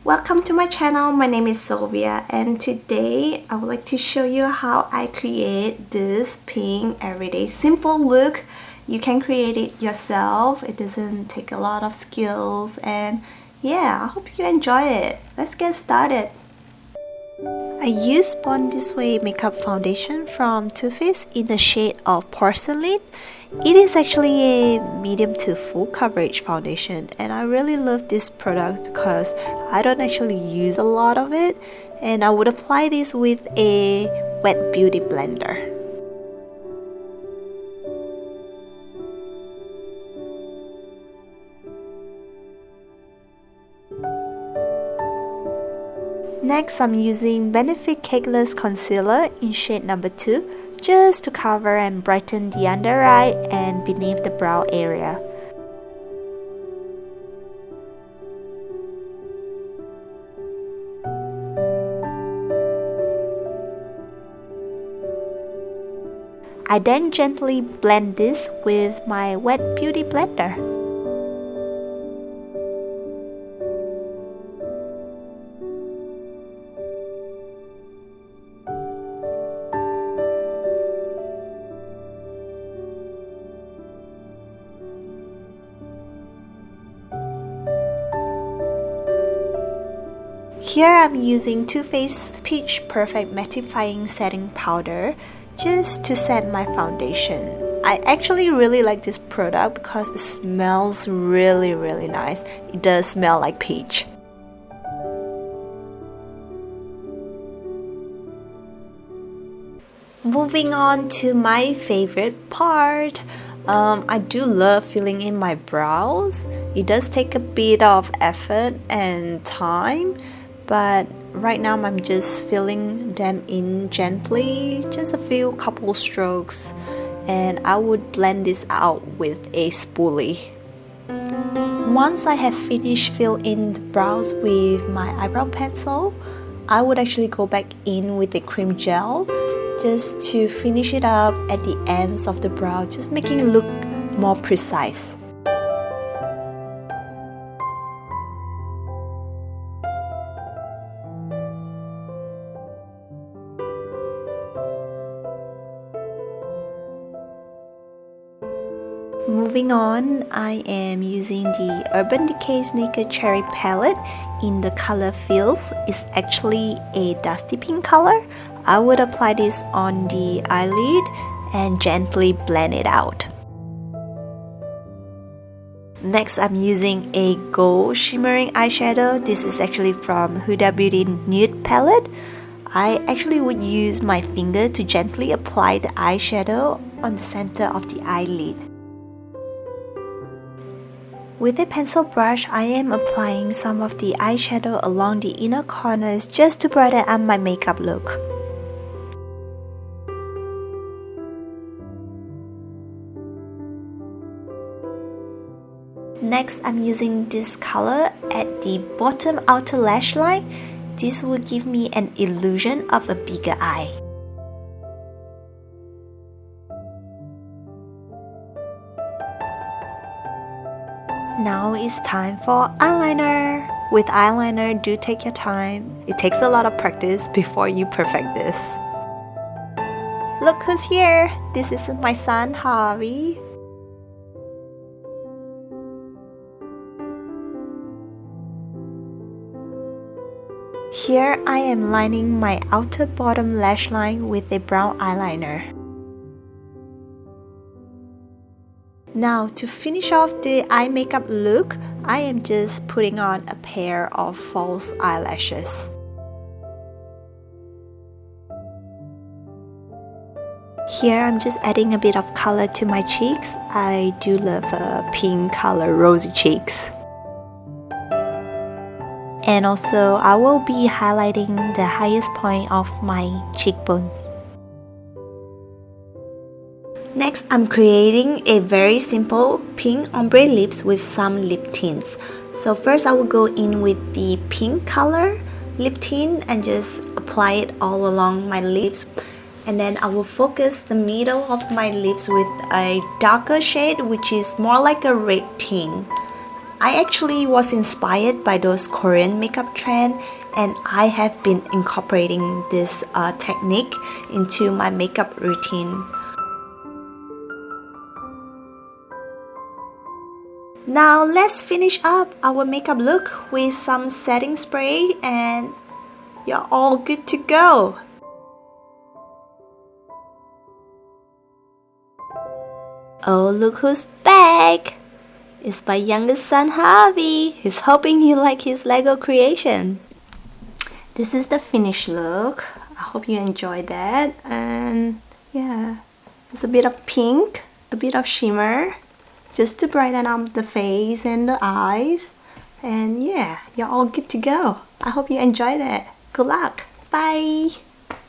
Welcome to my channel. My name is Sylvia, and today I would like to show you how I create this pink everyday simple look. You can create it yourself. It doesn't take a lot of skills, and yeah, I hope you enjoy it. Let's get started. I use Born This Way makeup foundation from Too Faced in the shade of Porcelain. It is actually a medium to full coverage foundation, and I really love this product because I don't actually use a lot of it, and I would apply this with a wet beauty blender. Next, I'm using Benefit Cakeless Concealer in shade number 2 just to cover and brighten the under eye and beneath the brow area. I then gently blend this with my wet beauty blender. Here I'm using Too Faced Peach Perfect Mattifying Setting Powder just to set my foundation. I actually really like this product because it smells really nice. It does smell like peach. Moving on to my favorite part. I do love filling in my brows. It does take a bit of effort and time, but right now I'm just filling them in gently, just a couple strokes, and I would blend this out with a spoolie. Once I have finished filling in the brows with my eyebrow pencil, I would actually go back in with a cream gel just to finish it up at the ends of the brow, just making it look more precise. Moving on, I am using the Urban Decay's Naked Cherry palette in the color Feels. It's actually a dusty pink color. I would apply this on the eyelid and gently blend it out. Next, I'm using a gold shimmering eyeshadow. This is actually from Huda Beauty Nude palette. I actually would use my finger to gently apply the eyeshadow on the center of the eyelid. With a pencil brush, I am applying some of the eyeshadow along the inner corners just to brighten up my makeup look. Next, I'm using this color at the bottom outer lash line. This will give me an illusion of a bigger eye. Now it's time for eyeliner. With eyeliner, do take your time. It takes a lot of practice before you perfect this. Look who's here! This is my son, Harvey. Here I am lining my outer bottom lash line with a brown eyeliner. Now, to finish off the eye makeup look, I am just putting on a pair of false eyelashes. Here I'm just adding a bit of color to my cheeks. I do love a pink color, rosy cheeks. And also, I will be highlighting the highest point of my cheekbones. Next, I'm creating a very simple pink ombre lips with some lip tints. So first I will go in with the pink color lip tint and just apply it all along my lips. And then I will focus the middle of my lips with a darker shade, which is more like a red tint. I actually was inspired by those Korean makeup trend, and I have been incorporating this technique into my makeup routine. Now let's finish up our makeup look with some setting spray and you're all good to go. Oh, look who's back! It's my youngest son Harvey. He's hoping you like his Lego creation. This is the finished look. I hope you enjoyed that. And yeah, there's a bit of pink, a bit of shimmer, just to brighten up the face and the eyes. And yeah, you're all good to go. I hope you enjoyed it. Good luck. Bye.